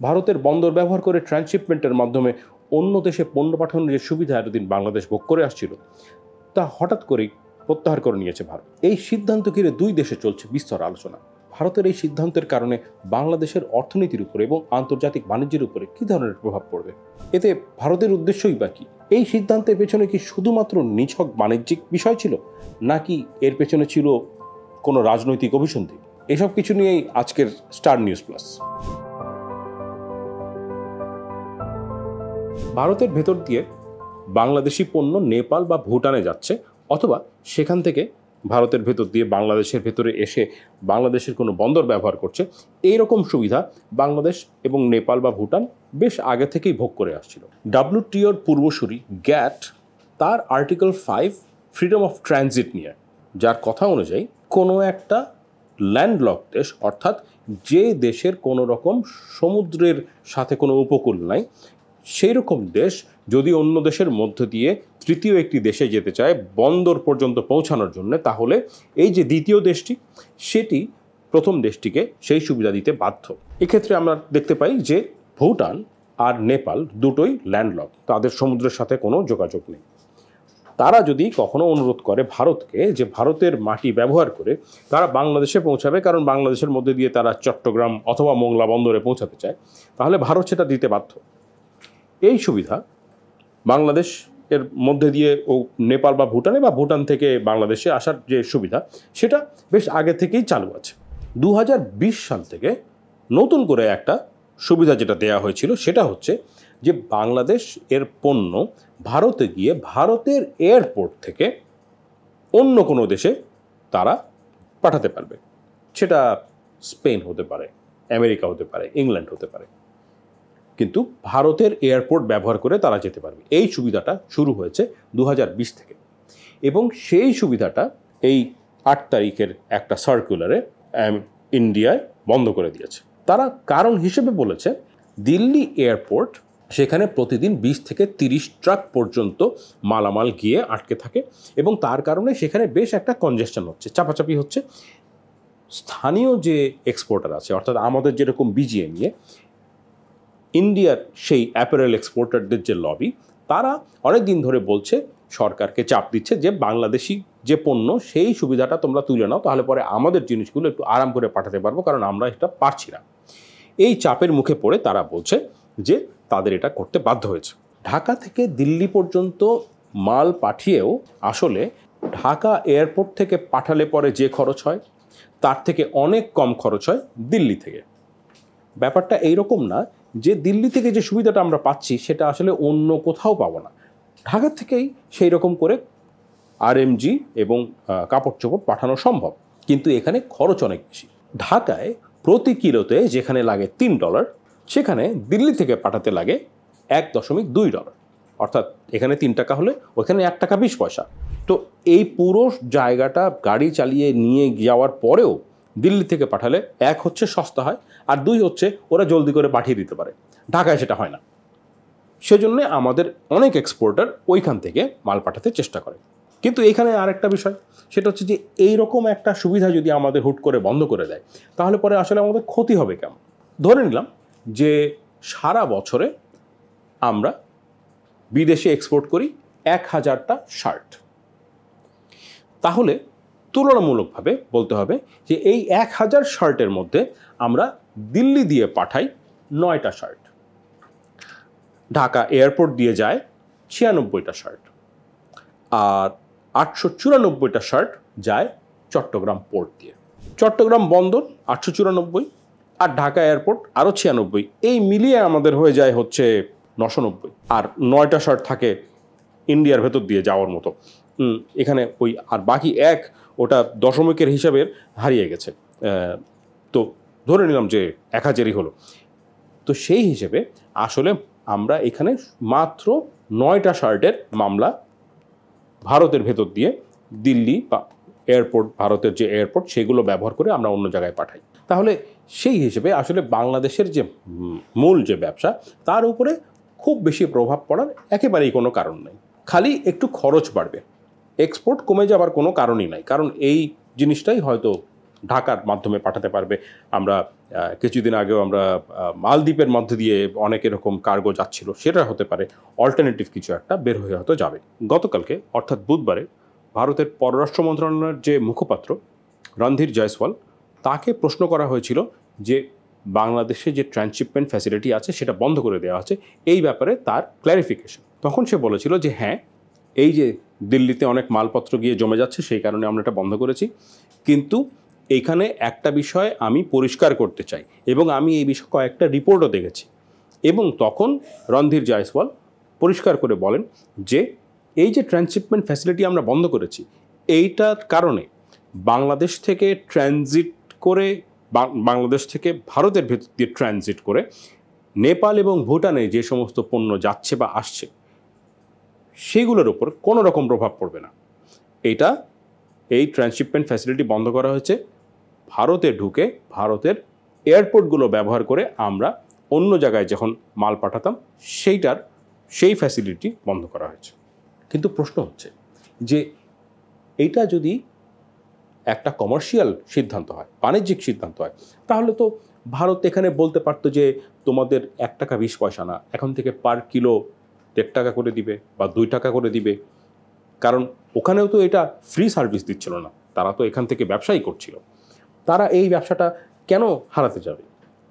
ভারতের বন্দর ব্যবহার করে ট্রান্সশিপমেন্টের মাধ্যমে অন্য দেশে পণ্য পাঠানোর যে সুবিধা এতদিন বাংলাদেশ ভোগ করে আসছিল তা হঠাৎ করেই প্রত্যাহার করে নিয়েছে ভারত। এই সিদ্ধান্ত ঘিরে দুই দেশে চলছে বিস্তর আলোচনা। ভারতের এই সিদ্ধান্তের কারণে বাংলাদেশের অর্থনীতির উপরে এবং আন্তর্জাতিক বাণিজ্যের উপরে কী ধরনের প্রভাব পড়বে, এতে ভারতের উদ্দেশ্যই বা কী? এই সিদ্ধান্তের পেছনে কি শুধুমাত্র নিছক বাণিজ্যিক বিষয় ছিল, নাকি এর পেছনে ছিল কোনো রাজনৈতিক অভিসন্ধি? এসব কিছু নিয়েই আজকের স্টার নিউজ প্লাস। ভারতের ভেতর দিয়ে বাংলাদেশি পণ্য নেপাল বা ভুটানে যাচ্ছে, অথবা সেখান থেকে ভারতের ভেতর দিয়ে বাংলাদেশের ভেতরে এসে বাংলাদেশের কোনো বন্দর ব্যবহার করছে, এই রকম সুবিধা বাংলাদেশ এবং নেপাল বা ভুটান বেশ আগে থেকেই ভোগ করে আসছিল। WTOর পূর্বসূরি গ্যাট তার আর্টিকেল 5 ফ্রিডম অফ ট্রানজিট নিয়ে, যার কথা অনুযায়ী কোনো একটা ল্যান্ডলক দেশ, অর্থাৎ যে দেশের কোনো রকম সমুদ্রের সাথে কোনো উপকূল নাই, সেই রকম দেশ যদি অন্য দেশের মধ্য দিয়ে তৃতীয় একটি দেশে যেতে চায় বন্দর পর্যন্ত পৌঁছানোর জন্য, তাহলে এই যে দ্বিতীয় দেশটি, সেটি প্রথম দেশটিকে সেই সুবিধা দিতে বাধ্য। এক্ষেত্রে আমরা দেখতে পাই যে ভুটান আর নেপাল দুটোই ল্যান্ডলক, তাদের সমুদ্রের সাথে কোনো যোগাযোগ নেই। তারা যদি কখনো অনুরোধ করে ভারতকে যে ভারতের মাটি ব্যবহার করে তারা বাংলাদেশে পৌঁছাবে, কারণ বাংলাদেশের মধ্যে দিয়ে তারা চট্টগ্রাম অথবা মোংলা বন্দরে পৌঁছাতে চায়, তাহলে ভারত সেটা দিতে বাধ্য। এই সুবিধা বাংলাদেশ এর মধ্যে দিয়ে ও নেপাল বা ভুটানে বা ভুটান থেকে বাংলাদেশে আসার যে সুবিধা, সেটা বেশ আগে থেকেই চালু আছে। 2020 সাল থেকে নতুন করে একটা সুবিধা যেটা দেয়া হয়েছিল, সেটা হচ্ছে যে বাংলাদেশ এর পণ্য ভারতে গিয়ে ভারতের এয়ারপোর্ট থেকে অন্য কোনো দেশে তারা পাঠাতে পারবে। সেটা স্পেন হতে পারে, আমেরিকা হতে পারে, ইংল্যান্ড হতে পারে, কিন্তু ভারতের এয়ারপোর্ট ব্যবহার করে তারা যেতে পারবে। এই সুবিধাটা শুরু হয়েছে 2020 থেকে, এবং সেই সুবিধাটা এই 8 তারিখের একটা সার্কুলারে ইন্ডিয়ায় বন্ধ করে দিয়েছে। তারা কারণ হিসেবে বলেছে দিল্লি এয়ারপোর্ট, সেখানে প্রতিদিন 20 থেকে 30 ট্রাক পর্যন্ত মালামাল গিয়ে আটকে থাকে, এবং তার কারণে সেখানে বেশ একটা কনজেশন হচ্ছে, চাপাচাপি হচ্ছে। স্থানীয় যে এক্সপোর্টার আছে, অর্থাৎ আমাদের যেরকম BGMEA, ইন্ডিয়ার সেই অ্যাপারেল এক্সপোর্টারদের যে লবি, তারা অনেক দিন ধরে বলছে, সরকারকে চাপ দিচ্ছে যে বাংলাদেশি যে পণ্য সেই সুবিধাটা তোমরা তুলে নাও, তাহলে পরে আমাদের জিনিসগুলো একটু আরাম করে পাঠাতে পারবো, কারণ আমরা এটা পারছি না। এই চাপের মুখে পড়ে তারা বলছে যে তাদের এটা করতে বাধ্য হয়েছে। ঢাকা থেকে দিল্লি পর্যন্ত মাল পাঠিয়েও আসলে ঢাকা এয়ারপোর্ট থেকে পাঠালে পরে যে খরচ হয়, তার থেকে অনেক কম খরচ হয় দিল্লি থেকে। ব্যাপারটা এইরকম না যে দিল্লি থেকে যে সুবিধাটা আমরা পাচ্ছি সেটা আসলে অন্য কোথাও পাবো না। ঢাকা থেকেই সেই রকম করে RMG এবং কাপড় চোপড় পাঠানো সম্ভব, কিন্তু এখানে খরচ অনেক বেশি। ঢাকায় প্রতি কিলোতে যেখানে লাগে $3, সেখানে দিল্লি থেকে পাঠাতে লাগে $1.2, অর্থাৎ এখানে 3 টাকা হলে ওখানে 1 টাকা 20 পয়সা। তো এই পুরো জায়গাটা গাড়ি চালিয়ে নিয়ে যাওয়ার পরেও দিল্লি থেকে পাঠালে 1 হচ্ছে সস্তা হয়, আর 2 হচ্ছে ওরা জলদি করে পাঠিয়ে দিতে পারে। ঢাকায় সেটা হয় না। সেজন্য আমাদের অনেক এক্সপোর্টার ওইখান থেকে মাল পাঠাতে চেষ্টা করে। কিন্তু এখানে আরেকটা বিষয়, সেটা হচ্ছে যে এইরকম একটা সুবিধা যদি আমাদের হুট করে বন্ধ করে দেয়, তাহলে পরে আসলে আমাদের ক্ষতি হবে কেমন? ধরে নিলাম যে সারা বছরে আমরা বিদেশে এক্সপোর্ট করি 1000টা শার্ট, তাহলে তুলনামূলকভাবে বলতে হবে যে এই 1000 শার্টের মধ্যে আমরা দিল্লি দিয়ে পাঠাই 9টা শার্ট, ঢাকা এয়ারপোর্ট দিয়ে যায় 96টা শার্ট, আর 894টা শার্ট যায় চট্টগ্রাম পোর্ট দিয়ে। চট্টগ্রাম বন্দর 894, আর ঢাকা এয়ারপোর্ট আরও 96, এই মিলিয়ে আমাদের হয়ে যায় হচ্ছে 990, আর 9টা শার্ট থাকে ইন্ডিয়ার ভেতর দিয়ে যাওয়ার মতো। এখানে ওই আর বাকি ওটা দশমিকের হিসাবে হারিয়ে গেছে, তো ধরে নিলাম যে 1000ই হলো। তো সেই হিসেবে আসলে আমরা এখানে মাত্র 9টা শার্টের মামলা ভারতের ভেতর দিয়ে দিল্লি বা এয়ারপোর্ট, ভারতের যে এয়ারপোর্ট সেগুলো ব্যবহার করে আমরা অন্য জায়গায় পাঠাই। তাহলে সেই হিসেবে আসলে বাংলাদেশের যে মূল যে ব্যবসা, তার উপরে খুব বেশি প্রভাব পড়ার একেবারেই কোনো কারণ নেই। খালি একটু খরচ বাড়বে, এক্সপোর্ট কমে যাবার কোনো কারণই নাই, কারণ এই জিনিসটাই হয়তো ঢাকার মাধ্যমে পাঠাতে পারবে আমরা কিছুদিন আগেও আমরা মালদ্বীপের মধ্যে দিয়ে অনেক এরকম কার্গো যাচ্ছিল, সেটা হতে পারে অল্টারনেটিভ কিছু একটা বের হয়ে হয়তো যাবে। গতকালকে অর্থাৎ বুধবারে ভারতের পররাষ্ট্র মন্ত্রণালয়ের যে মুখপাত্র রণধীর জয়সওয়াল, তাকে প্রশ্ন করা হয়েছিল যে বাংলাদেশে যে ট্রান্সশিপমেন্ট ফ্যাসিলিটি আছে সেটা বন্ধ করে দেওয়া আছে, এই ব্যাপারে তার ক্ল্যারিফিকেশন। তখন সে বলেছিল যে হ্যাঁ, এই যে দিল্লিতে অনেক মালপত্র গিয়ে জমে যাচ্ছে সেই কারণে আমরা এটা বন্ধ করেছি, কিন্তু এইখানে একটা বিষয় আমি পরিষ্কার করতে চাই এবং আমি এই বিষয়ে কয়েকটা রিপোর্টও দেখেছি। এবং তখন রণধীর জয়সওয়াল পরিষ্কার করে বলেন যে এই যে ট্রান্সশিপমেন্ট ফ্যাসিলিটি আমরা বন্ধ করেছি, এইটার কারণে বাংলাদেশ থেকে ট্রানজিট করে বাংলাদেশ থেকে ভারতের ভেতর দিয়ে ট্রানজিট করে নেপাল এবং ভুটানে যে সমস্ত পণ্য যাচ্ছে বা আসছে সেগুলোর উপর কোনো রকম প্রভাব পড়বে না। এই ট্রান্সশিপমেন্ট ফ্যাসিলিটি বন্ধ করা হয়েছে ভারতে ঢুকে ভারতের এয়ারপোর্টগুলো ব্যবহার করে আমরা অন্য জায়গায় যখন মাল পাঠাতাম সেই ফ্যাসিলিটি বন্ধ করা হয়েছে। কিন্তু প্রশ্ন হচ্ছে যে এইটা যদি একটা কমার্শিয়াল সিদ্ধান্ত হয়, বাণিজ্যিক সিদ্ধান্ত হয়, তাহলে তো ভারত এখানে বলতে পারতো যে তোমাদের 1 টাকা 20 পয়সা না, এখন থেকে পার কিলো 1.5 টাকা করে দিবে বা 2 টাকা করে দিবে। কারণ ওখানেও তো এটা ফ্রি সার্ভিস দিচ্ছিল না, তারা তো এখান থেকে ব্যবসাই করছিল। তারা এই ব্যবসাটা কেন হারাতে যাবে?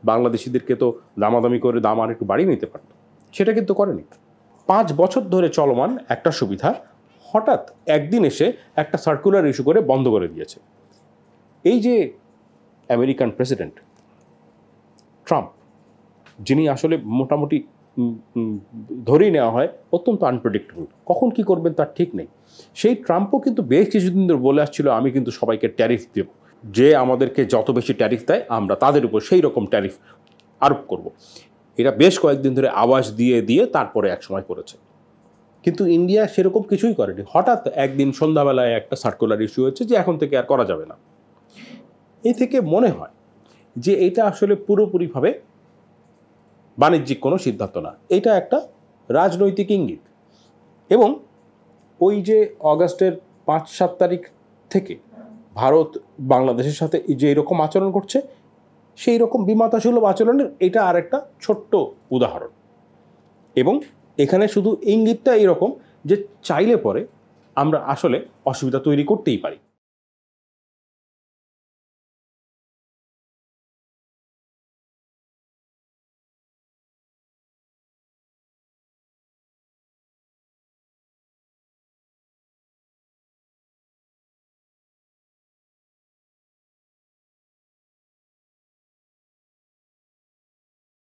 বাংলাদেশিদেরকে তো দামাদামি করে দাম আর একটু বাড়িয়ে নিতে পারত, সেটা কিন্তু করেনি। 5 বছর ধরে চলমান একটা সুবিধা হঠাৎ একদিন এসে একটা সার্কুলার ইস্যু করে বন্ধ করে দিয়েছে। এই যে আমেরিকান প্রেসিডেন্ট ট্রাম্প, যিনি আসলে মোটামুটি ধরেই নেওয়া হয় অত্যন্ত আনপ্রেডিক্টেবল, কখন কি করবেন তার ঠিক নেই, সেই ট্রাম্পও কিন্তু বেশ কিছুদিন ধরে বলে আসছিল আমি কিন্তু সবাইকে ট্যারিফ দেব, যে আমাদেরকে যত বেশি ট্যারিফ দেয় আমরা তাদের উপর সেই রকম ট্যারিফ আরোপ করব। এটা বেশ কয়েকদিন ধরে আওয়াজ দিয়ে দিয়ে তারপরে একসময় করেছে। কিন্তু ইন্ডিয়া সেরকম কিছুই করেনি। হঠাৎ একদিন সন্ধ্যাবেলায় একটা সার্কুলার ইস্যু হয়েছে যে এখন থেকে আর করা যাবে না। এই থেকে মনে হয় যে এটা আসলে পুরোপুরিভাবে বাণিজ্যিক কোনো সিদ্ধান্ত না, এটা একটা রাজনৈতিক ইঙ্গিত। এবং ওই যে অগাস্টের 5-7 তারিখ থেকে ভারত বাংলাদেশের সাথে যে এরকম আচরণ করছে, সেই রকম বিমাতাসুলভ আচরণের এটা আর একটা ছোট্ট উদাহরণ। এবং এখানে শুধু ইঙ্গিতটা এরকম যে চাইলে পরে আমরা আসলে অসুবিধা তৈরি করতেই পারি।